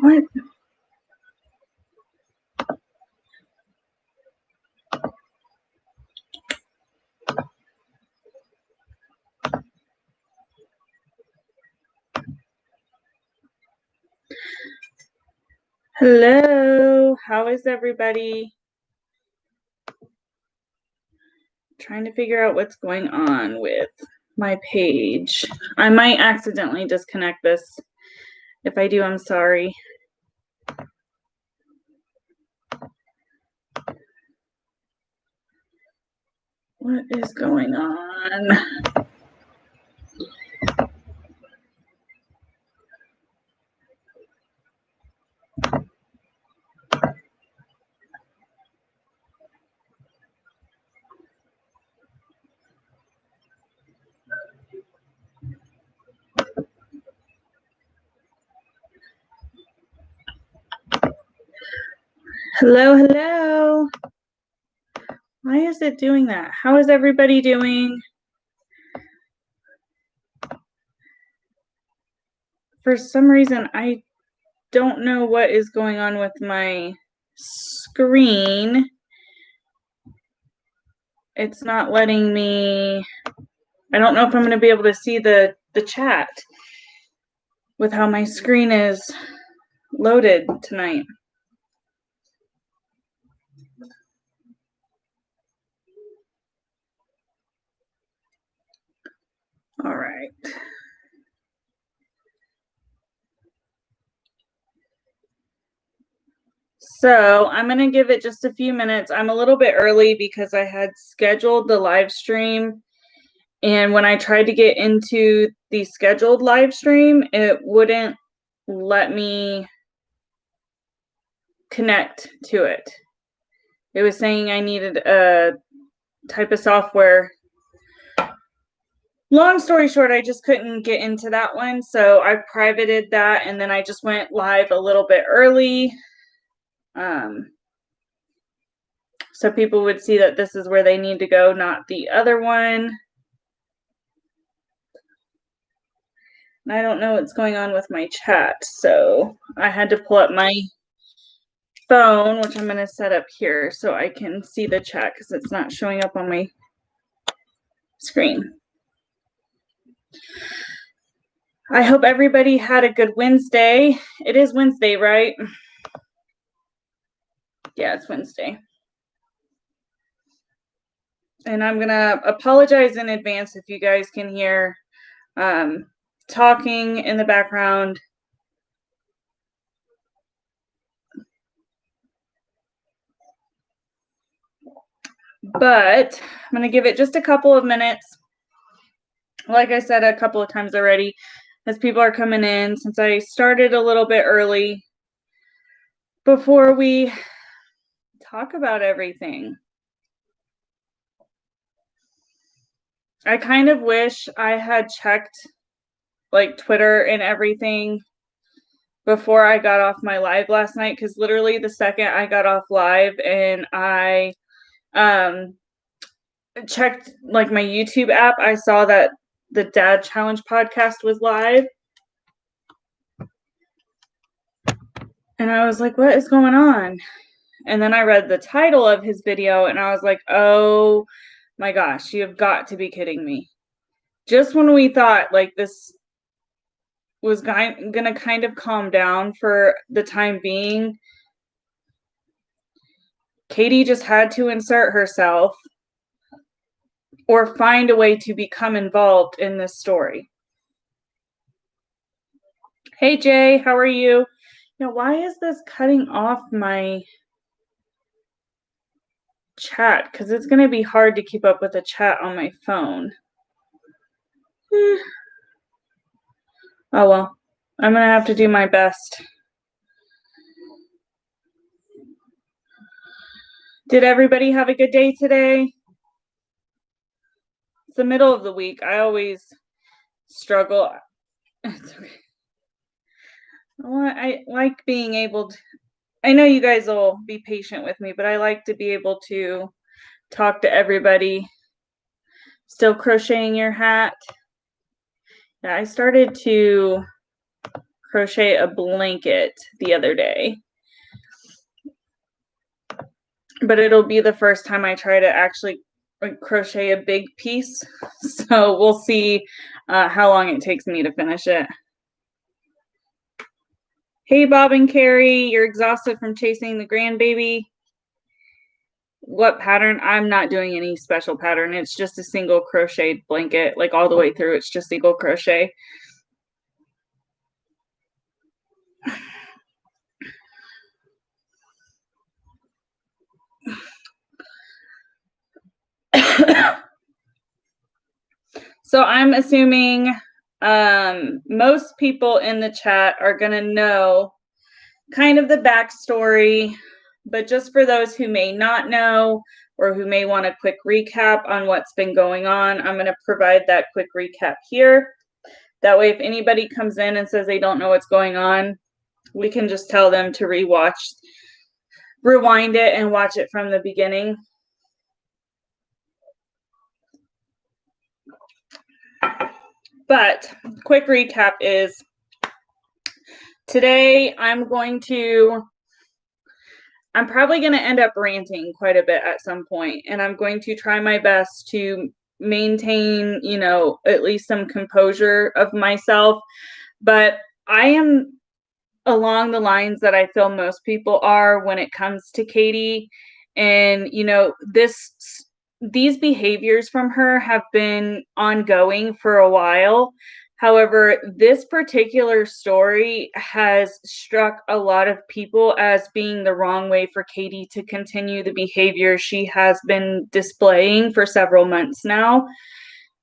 What? Hello, how is everybody? Trying to figure out what's going on with my page. I might accidentally disconnect this. If I do, I'm sorry. What is going on? Hello, hello. Why is it doing that? How is everybody doing? For some reason, I don't know what is going on with my screen. It's not letting me, I don't know if I'm going to be able to see the chat with how my screen is loaded tonight. All right. So I'm going to give it just a few minutes. I'm a little bit early because I had scheduled the live stream. And when I tried to get into the scheduled live stream, it wouldn't let me connect to it. It was saying I needed a type of software. Long story short, I just couldn't get into that one. So I privated that and then I just went live a little bit early. So people would see that this is where they need to go, not the other one. And I don't know what's going on with my chat. So I had to pull up my phone, which I'm going to set up here so I can see the chat because it's not showing up on my screen. I hope everybody had a good Wednesday. It is Wednesday, right? Yeah, it's Wednesday. And I'm going to apologize in advance if you guys can hear talking in the background. But I'm going to give it just a couple of minutes. Like I said a couple of times already, as people are coming in, since I started a little bit early before we talk about everything. I kind of wish I had checked like Twitter and everything before I got off my live last night, because literally the second I got off live and I checked like my YouTube app, I saw that the Dad Challenge podcast was live. And I was like, what is going on? And then I read the title of his video and I was like, oh my gosh, you have got to be kidding me. Just when we thought like this was going to kind of calm down for the time being, Katie just had to insert herself or find a way to become involved in this story. Hey, Jay, how are you? Now, why is this cutting off my chat? Because it's going to be hard to keep up with the chat on my phone. Oh, well, I'm going to have to do my best. Did everybody have a good day today? It's the middle of the week. I always struggle. It's okay. I like being able to, I know you guys will be patient with me, but I like to be able to talk to everybody. Still crocheting your hat? Yeah, I started to crochet a blanket the other day. But it'll be the first time I try to actually crochet a big piece. So we'll see how long it takes me to finish it. Hey, Bob and Carrie, you're exhausted from chasing the grandbaby. What pattern? I'm not doing any special pattern. It's just a single crocheted blanket, like all the way through. It's just single crochet. So I'm assuming most people in the chat are going to know kind of the backstory, but just for those who may not know or who may want a quick recap on what's been going on, I'm going to provide that quick recap here. That way, if anybody comes in and says they don't know what's going on, we can just tell them to rewind it and watch it from the beginning. But quick recap is today I'm probably going to end up ranting quite a bit at some point, and I'm going to try my best to maintain, at least some composure of myself. But I am along the lines that I feel most people are when it comes to Katie. And, these behaviors from her have been ongoing for a while. However, this particular story has struck a lot of people as being the wrong way for Katie to continue the behavior she has been displaying for several months now.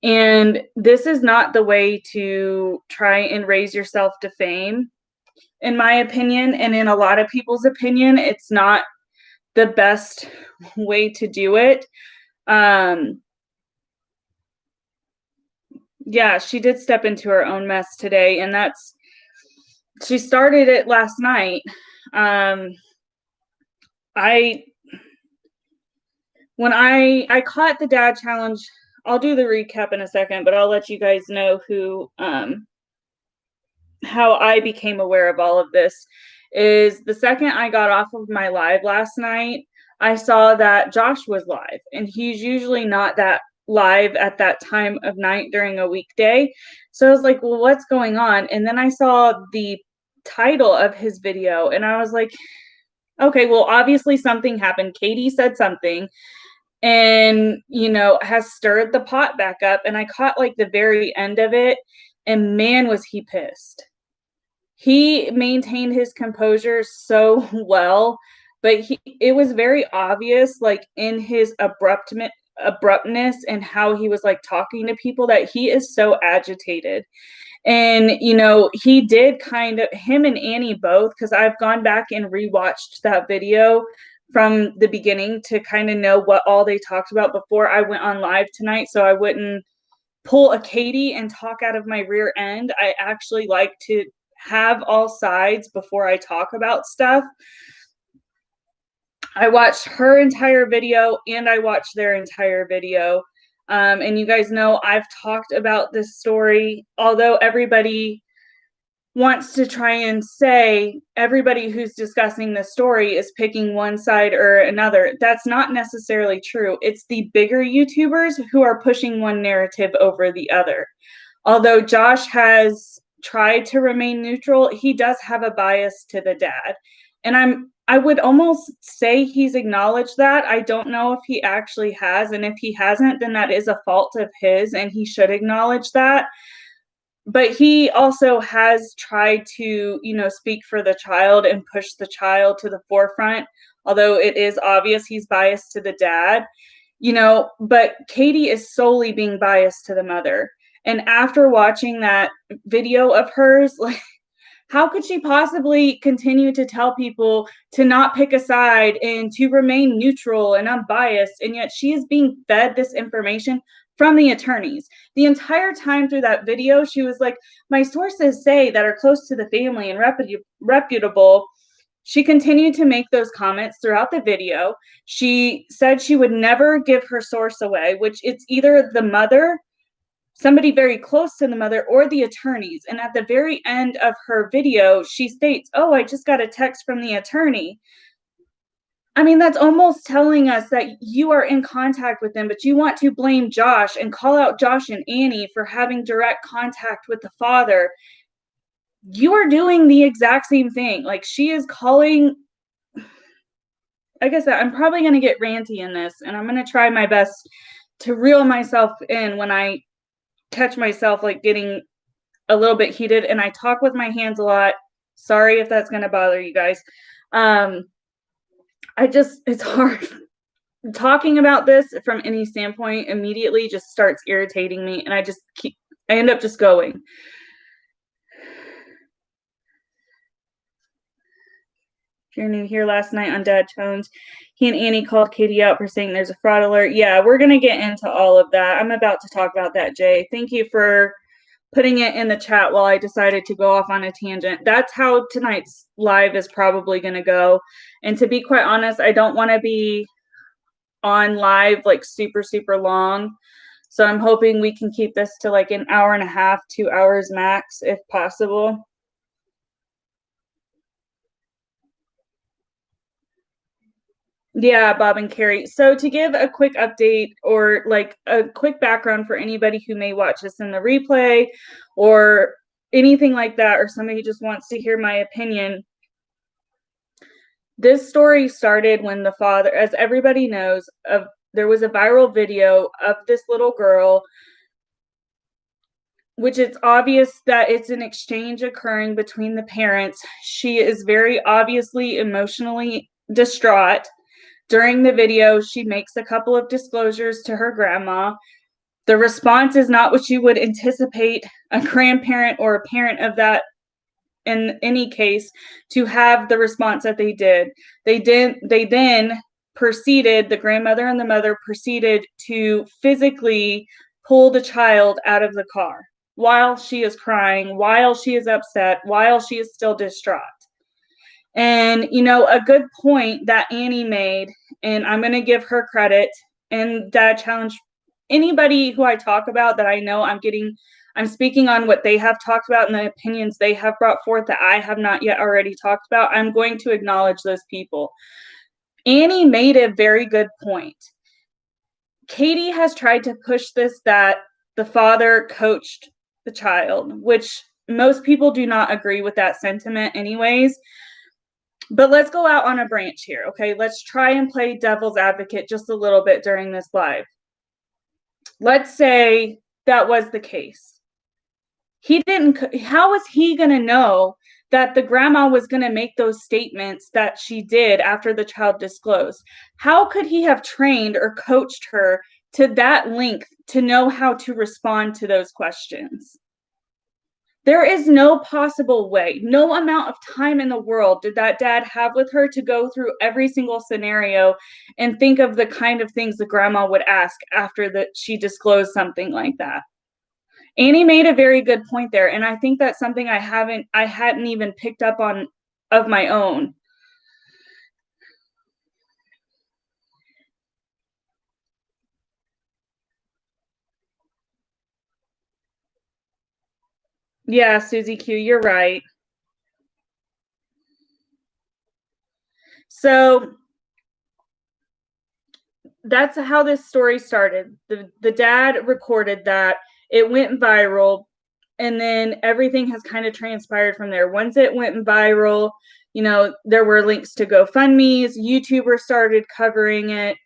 And this is not the way to try and raise yourself to fame, in my opinion. And in a lot of people's opinion, it's not the best way to do it. Yeah, she did step into her own mess today, and she started it last night. When I caught the dad challenge, I'll do the recap in a second, but I'll let you guys know how I became aware of all of this. Is the second I got off of my live last night, I saw that Josh was live, and he's usually not that live at that time of night during a weekday. So I was like, well, what's going on? And then I saw the title of his video, and I was like, okay, well, obviously something happened. Katie said something and, has stirred the pot back up. And I caught like the very end of it, and man, was he pissed. He maintained his composure so well, but it was very obvious, like in his abruptness and how he was like talking to people, that he is so agitated. And, he did him and Annie both, because I've gone back and rewatched that video from the beginning to kind of know what all they talked about before I went on live tonight, so I wouldn't pull a Katie and talk out of my rear end. I actually like to have all sides before I talk about stuff. I watched her entire video and I watched their entire video. And you guys know I've talked about this story, although everybody wants to try and say everybody who's discussing the story is picking one side or another. That's not necessarily true. It's the bigger YouTubers who are pushing one narrative over the other. Although Josh has tried to remain neutral, he does have a bias to the dad. And I would almost say he's acknowledged that. I don't know if he actually has. And if he hasn't, then that is a fault of his, and he should acknowledge that. But he also has tried to, speak for the child and push the child to the forefront, although it is obvious he's biased to the dad, but Katie is solely being biased to the mother. And after watching that video of hers, like, how could she possibly continue to tell people to not pick a side and to remain neutral and unbiased? And yet she is being fed this information from the attorneys. The entire time through that video, she was like, my sources say that are close to the family and reputable. She continued to make those comments throughout the video. She said she would never give her source away, which it's either the mother somebody very close to the mother or the attorneys. And at the very end of her video, she states, "Oh, I just got a text from the attorney." I mean, that's almost telling us that you are in contact with them, but you want to blame Josh and call out Josh and Annie for having direct contact with the father. You are doing the exact same thing. Like, she is calling, like I said, I'm probably going to get ranty in this, and I'm going to try my best to reel myself in when I catch myself like getting a little bit heated, and I talk with my hands a lot. Sorry if that's going to bother you guys. It's hard. Talking about this from any standpoint immediately just starts irritating me, and I end up just going. If you're new here, last night on Dad Tones, he and Annie called Katie out for saying there's a fraud alert. Yeah, we're going to get into all of that. I'm about to talk about that, Jay. Thank you for putting it in the chat while I decided to go off on a tangent. That's how tonight's live is probably going to go. And to be quite honest, I don't want to be on live like super, super long. So I'm hoping we can keep this to like an hour and a half, 2 hours max, if possible. Yeah, Bob and Carrie. So to give a quick update or like a quick background for anybody who may watch this in the replay or anything like that, or somebody who just wants to hear my opinion, this story started when the father, as everybody knows, there was a viral video of this little girl, which it's obvious that it's an exchange occurring between the parents. She is very obviously emotionally distraught. During the video, she makes a couple of disclosures to her grandma. The response is not what you would anticipate a grandparent or a parent of that, in any case, to have the response that they did. They then proceeded, the grandmother and the mother proceeded to physically pull the child out of the car while she is crying, while she is upset, while she is still distraught. And, you know, a good point that Annie made, and I'm going to give her credit, and Dad Challenge, anybody who I talk about that I know I'm speaking on what they have talked about and the opinions they have brought forth that I have not yet already talked about. I'm going to acknowledge those people. Annie made a very good point. Katie has tried to push this that the father coached the child, which most people do not agree with that sentiment anyways. But let's go out on a branch here, okay? Let's try and play devil's advocate just a little bit during this live. Let's say that was the case. How was he going to know that the grandma was going to make those statements that she did after the child disclosed? How could he have trained or coached her to that length to know how to respond to those questions? There is no possible way, no amount of time in the world did that dad have with her to go through every single scenario and think of the kind of things the grandma would ask after that she disclosed something like that. Annie made a very good point there, and I think that's something I hadn't even picked up on of my own. Yeah, Susie Q, you're right. So that's how this story started. The dad recorded that, it went viral, and then everything has kind of transpired from there. Once it went viral, you know, there were links to GoFundMe's, YouTubers started covering it,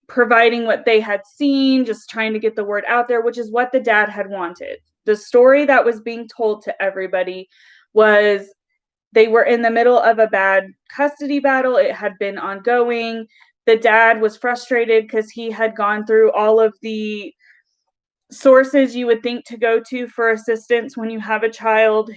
providing what they had seen, just trying to get the word out there, which is what the dad had wanted. The story that was being told to everybody was they were in the middle of a bad custody battle. It had been ongoing. The dad was frustrated because he had gone through all of the sources you would think to go to for assistance when you have a child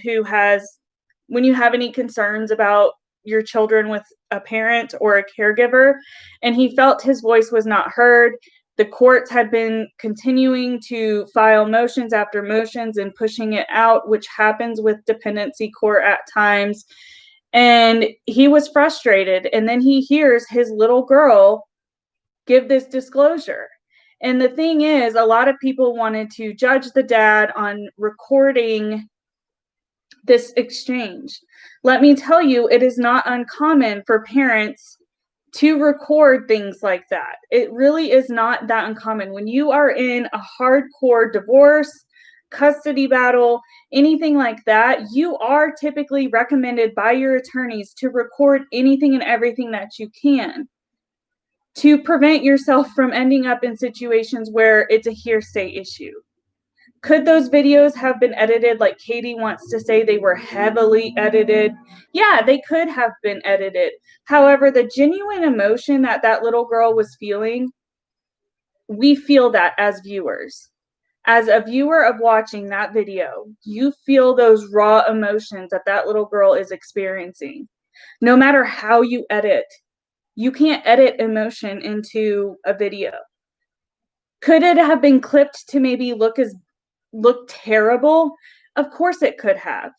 when you have any concerns about your children with a parent or a caregiver, and he felt his voice was not heard. The courts had been continuing to file motions after motions and pushing it out, which happens with dependency court at times. And he was frustrated. And then he hears his little girl give this disclosure. And the thing is, a lot of people wanted to judge the dad on recording this exchange. Let me tell you, it is not uncommon for parents to record things like that. It really is not that uncommon. When you are in a hardcore divorce, custody battle, anything like that, you are typically recommended by your attorneys to record anything and everything that you can to prevent yourself from ending up in situations where it's a hearsay issue. Could those videos have been edited like Katie wants to say they were heavily edited? Yeah, they could have been edited. However, the genuine emotion that that little girl was feeling, we feel that as viewers. As a viewer of watching that video, you feel those raw emotions that that little girl is experiencing. No matter how you edit, you can't edit emotion into a video. Could it have been clipped to maybe look terrible? Of course it could have.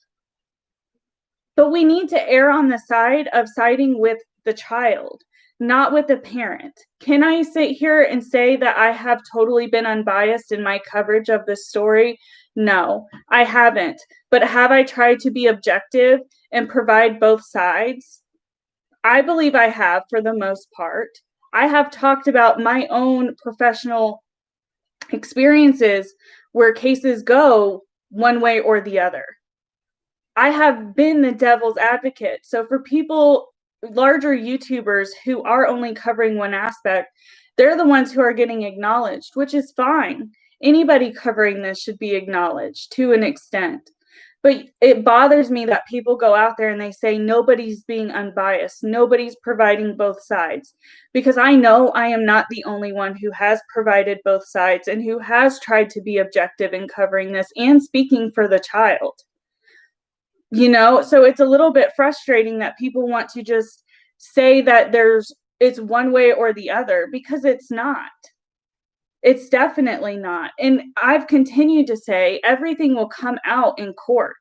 But we need to err on the side of siding with the child, not with the parent. Can I sit here and say that I have totally been unbiased in my coverage of this story? No, I haven't. But have I tried to be objective and provide both sides? I believe I have for the most part. I have talked about my own professional experiences where cases go one way or the other. I have been the devil's advocate. So for people, larger YouTubers who are only covering one aspect, they're the ones who are getting acknowledged, which is fine. Anybody covering this should be acknowledged to an extent. But it bothers me that people go out there and they say nobody's being unbiased, nobody's providing both sides. Because I know I am not the only one who has provided both sides and who has tried to be objective in covering this and speaking for the child. You know, so it's a little bit frustrating that people want to just say that it's one way or the other, because it's not. It's definitely not. And I've continued to say everything will come out in court.